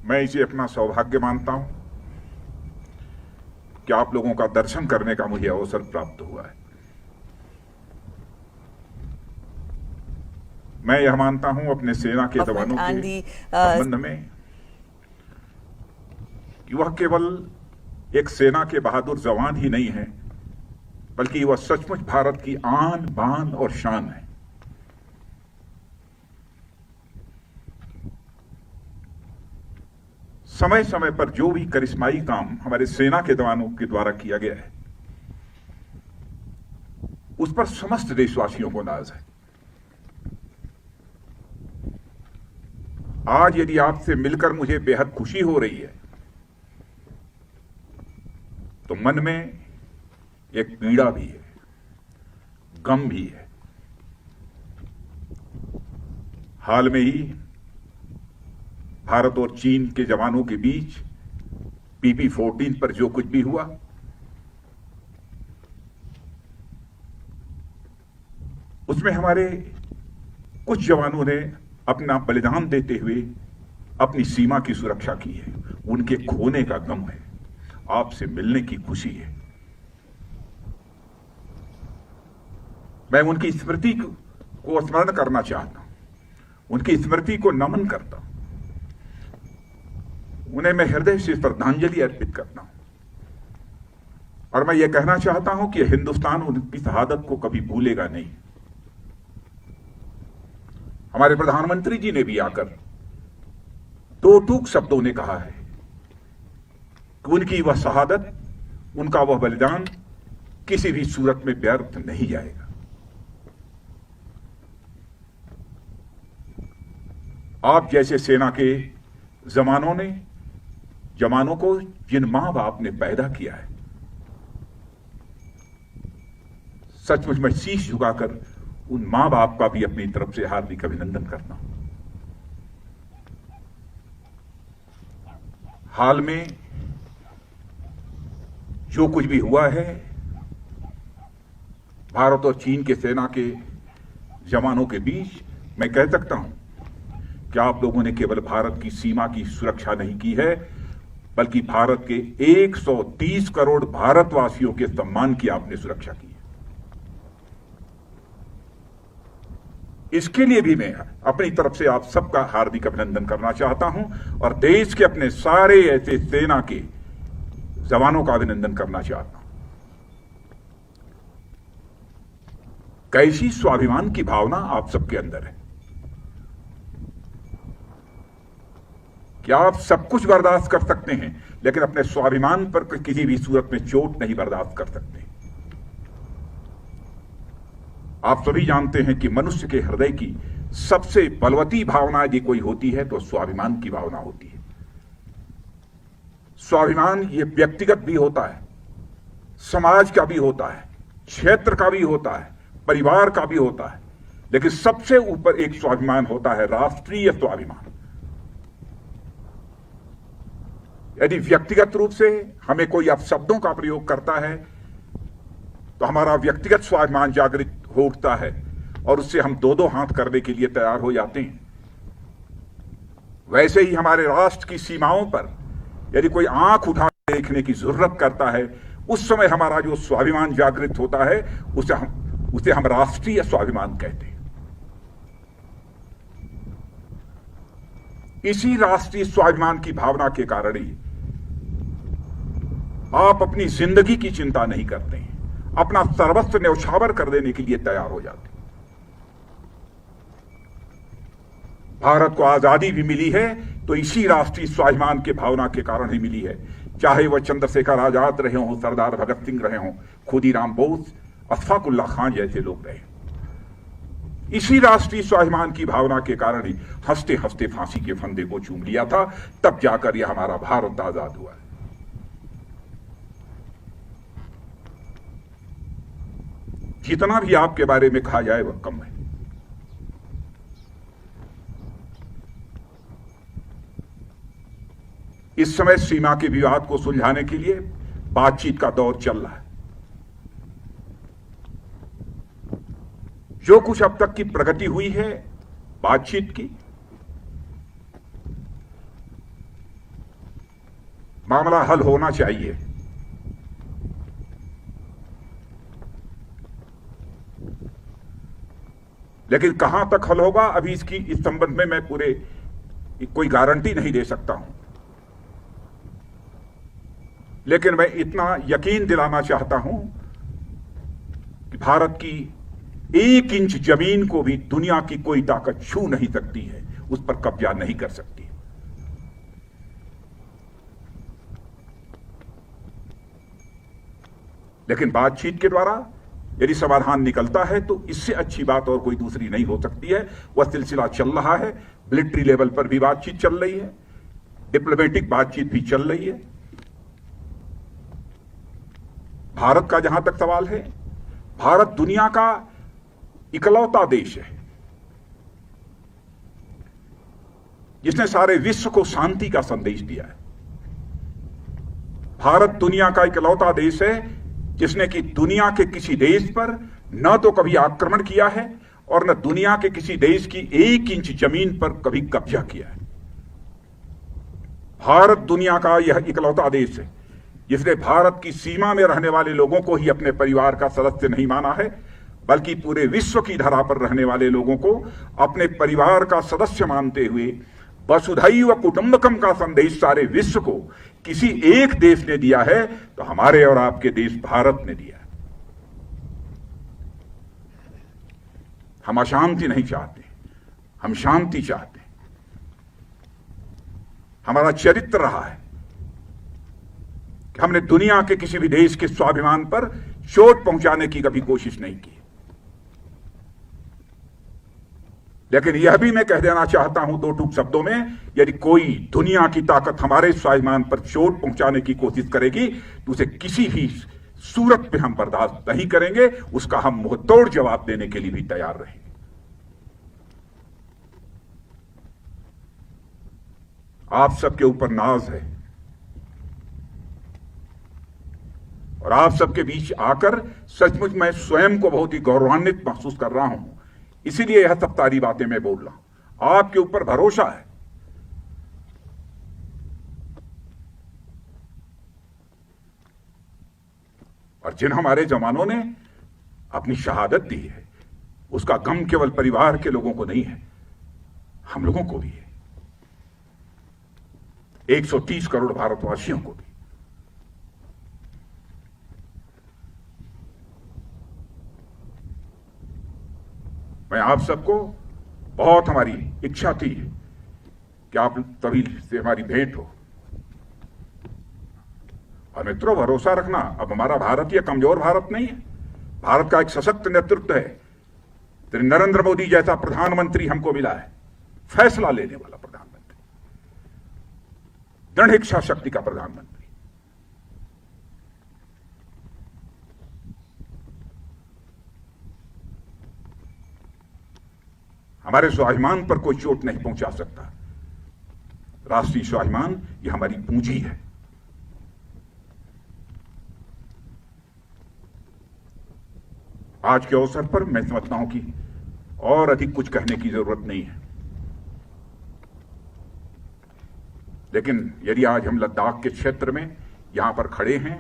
मैं इसे अपना सौभाग्य मानता हूं कि आप लोगों का दर्शन करने का मुझे अवसर प्राप्त हुआ है। मैं यह मानता हूं अपने सेना के जवानों के संबंध में कि वह केवल एक सेना के बहादुर जवान ही नहीं है, बल्कि वह सचमुच भारत की आन बान और शान है। समय समय पर जो भी करिश्माई काम हमारे सेना के जवानों के द्वारा किया गया है, उस पर समस्त देशवासियों को नाज है। आज यदि आपसे मिलकर मुझे बेहद खुशी हो रही है, तो मन में एक पीड़ा भी है, गम भी है। हाल में ही भारत और चीन के जवानों के बीच PP-14 पर जो कुछ भी हुआ, उसमें हमारे कुछ जवानों ने अपना बलिदान देते हुए अपनी सीमा की सुरक्षा की है। उनके खोने का गम है, आपसे मिलने की खुशी है। मैं उनकी स्मृति को स्मरण करना चाहता हूं, उनकी स्मृति को नमन करता हूं, उन्हें मैं हृदय से श्रद्धांजलि अर्पित करता हूं। और मैं यह कहना चाहता हूं कि हिंदुस्तान उनकी शहादत को कभी भूलेगा नहीं। हमारे प्रधानमंत्री जी ने भी आकर दो टूक शब्दों ने कहा है कि उनकी वह शहादत, उनका वह बलिदान किसी भी सूरत में व्यर्थ नहीं जाएगा। आप जैसे सेना के जवानों को जिन मां बाप ने पैदा किया है, सचमुच मैं शीश झुकाकर उन मां बाप का भी अपनी तरफ से हार्दिक अभिनंदन करता हूं। हाल में जो कुछ भी हुआ है, भारत और चीन के सेना के जवानों के बीच, मैं कह सकता हूं कि आप लोगों ने केवल भारत की सीमा की सुरक्षा नहीं की है, बल्कि भारत के 130 करोड़ भारतवासियों के सम्मान की आपने सुरक्षा की है। इसके लिए भी मैं अपनी तरफ से आप सबका हार्दिक अभिनंदन करना चाहता हूं और देश के अपने सारे ऐसे सेना के जवानों का अभिनंदन करना चाहता हूं। कैसी स्वाभिमान की भावना आप सबके अंदर है, क्या आप सब कुछ बर्दाश्त कर सकते हैं, लेकिन अपने स्वाभिमान पर किसी भी सूरत में चोट नहीं बर्दाश्त कर सकते। आप सभी जानते हैं कि मनुष्य के हृदय की सबसे बलवती भावना यदि कोई होती है तो स्वाभिमान की भावना होती है। स्वाभिमान ये व्यक्तिगत भी होता है, समाज का भी होता है, क्षेत्र का भी होता है, परिवार का भी होता है, लेकिन सबसे ऊपर एक स्वाभिमान होता है, राष्ट्रीय स्वाभिमान। यदि व्यक्तिगत रूप से हमें कोई अपशब्दों का प्रयोग करता है तो हमारा व्यक्तिगत स्वाभिमान जागृत हो उठता है और उससे हम दो दो हाथ करने के लिए तैयार हो जाते हैं। वैसे ही हमारे राष्ट्र की सीमाओं पर यदि कोई आंख उठा देखने की जरूरत करता है, उस समय हमारा जो स्वाभिमान जागृत होता है उसे हम राष्ट्रीय स्वाभिमान कहते हैं। इसी राष्ट्रीय स्वाभिमान की भावना के कारण ही आप अपनी जिंदगी की चिंता नहीं करते हैं, अपना सर्वस्व न्यौछावर कर देने के लिए तैयार हो जाते हैं। भारत को आजादी भी मिली है तो इसी राष्ट्रीय स्वाभिमान के भावना के कारण ही मिली है, चाहे वह चंद्रशेखर आजाद रहे हों, सरदार भगत सिंह रहे हों, खुदीराम बोस, अशफाक उल्लाह खान जैसे लोग रहे। इसी राष्ट्रीय स्वाभिमान की भावना के कारण ही हंसते हंसते फांसी के फंदे को चूम लिया था, तब जाकर यह हमारा भारत आजाद हुआ है। जितना भी आपके बारे में कहा जाए वह कम है। इस समय सीमा के विवाद को सुलझाने के लिए बातचीत का दौर चल रहा है। जो कुछ अब तक की प्रगति हुई है बातचीत की, मामला हल होना चाहिए। लेकिन कहां तक हल होगा, अभी इस संबंध में मैं कोई गारंटी नहीं दे सकता हूं। लेकिन मैं इतना यकीन दिलाना चाहता हूं कि भारत की 1 इंच जमीन को भी दुनिया की कोई ताकत छू नहीं सकती है, उस पर कब्जा नहीं कर सकती। लेकिन बातचीत के द्वारा यदि समाधान निकलता है तो इससे अच्छी बात और कोई दूसरी नहीं हो सकती है। वह सिलसिला चल रहा है, मिलिट्री लेवल पर भी बातचीत चल रही है, डिप्लोमेटिक बातचीत भी चल रही है। भारत का जहां तक सवाल है, भारत दुनिया का इकलौता देश है जिसने सारे विश्व को शांति का संदेश दिया है। भारत दुनिया का इकलौता देश है जिसने कि दुनिया के किसी देश पर न तो कभी आक्रमण किया है और न दुनिया के किसी देश की 1 इंच जमीन पर कभी कब्जा किया है। भारत दुनिया का यह इकलौता देश है जिसने भारत की सीमा में रहने वाले लोगों को ही अपने परिवार का सदस्य नहीं माना है, बल्कि पूरे विश्व की धरा पर रहने वाले लोगों को अपने परिवार का सदस्य मानते हुए वसुधैव कुटुंबकम का संदेश सारे विश्व को किसी एक देश ने दिया है तो हमारे और आपके देश भारत ने दिया है। हम अशांति नहीं चाहते, हम शांति चाहते हैं। हमारा चरित्र रहा है कि हमने दुनिया के किसी भी देश के स्वाभिमान पर चोट पहुंचाने की कभी कोशिश नहीं की। लेकिन यह भी मैं कह देना चाहता हूं 2 टूक शब्दों में, यदि कोई दुनिया की ताकत हमारे स्वाभिमान पर चोट पहुंचाने की कोशिश करेगी तो उसे किसी भी सूरत पे हम बर्दाश्त नहीं करेंगे, उसका हम मुंहतोड़ जवाब देने के लिए भी तैयार रहेंगे। आप सबके ऊपर नाज है और आप सबके बीच आकर सचमुच मैं स्वयं को बहुत ही गौरवान्वित महसूस कर रहा हूं। इसीलिए यह सब सारी बातें मैं बोल रहा हूं। आपके ऊपर भरोसा है। और जिन हमारे जवानों ने अपनी शहादत दी है उसका गम केवल परिवार के लोगों को नहीं है, हम लोगों को भी है, 130 करोड़ भारतवासियों को भी। मैं आप सबको बहुत, हमारी इच्छा थी कि आप सभी से हमारी भेंट हो। और मित्रों, भरोसा रखना, अब हमारा भारत यह कमजोर भारत नहीं है। भारत का एक सशक्त नेतृत्व है। श्री नरेंद्र मोदी जैसा प्रधानमंत्री हमको मिला है, फैसला लेने वाला प्रधानमंत्री, दृढ़ इच्छा शक्ति का प्रधानमंत्री। हमारे स्वाभिमान पर कोई चोट नहीं पहुंचा सकता। राष्ट्रीय स्वाभिमान यह हमारी पूंजी है। आज के अवसर पर मैं समझता हूं कि और अधिक कुछ कहने की जरूरत नहीं है। लेकिन यदि आज हम लद्दाख के क्षेत्र में यहां पर खड़े हैं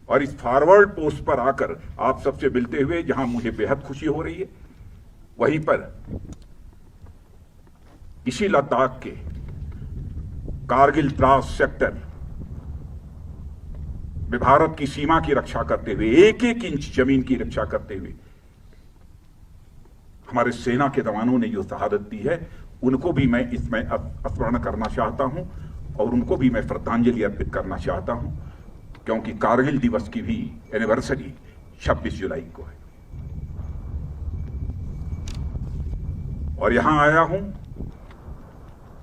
और इस फॉरवर्ड पोस्ट पर आकर आप सबसे मिलते हुए जहां मुझे बेहद खुशी हो रही है, वहीं पर इसी लद्दाख के कारगिल द्रास सेक्टर में भारत की सीमा की रक्षा करते हुए, 1-1 इंच जमीन की रक्षा करते हुए हमारे सेना के जवानों ने जो शहादत दी है, उनको भी मैं इसमें स्मरण करना चाहता हूं और उनको भी मैं श्रद्धांजलि अर्पित करना चाहता हूं, क्योंकि कारगिल दिवस की भी एनिवर्सरी 26 जुलाई को है। और यहां आया हूं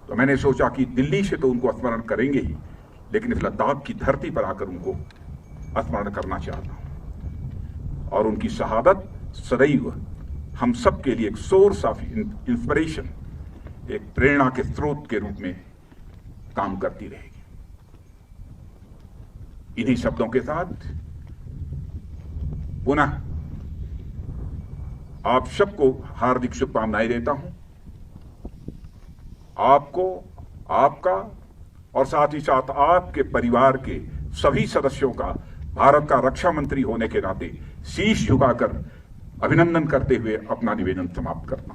तो मैंने सोचा कि दिल्ली से तो उनको स्मरण करेंगे ही, लेकिन इस लद्दाख की धरती पर आकर उनको स्मरण करना चाहता हूं। और उनकी शहादत सदैव हम सब के लिए एक सोर्स ऑफ इंस्पिरेशन, एक प्रेरणा के स्रोत के रूप में काम करती रहेगी। इन्हीं शब्दों के साथ पुनः आप सबको हार्दिक शुभकामनाएं देता हूं। आपको, आपका और साथ ही साथ आपके परिवार के सभी सदस्यों का भारत का रक्षा मंत्री होने के नाते शीश झुकाकर अभिनंदन करते हुए अपना निवेदन समाप्त करना।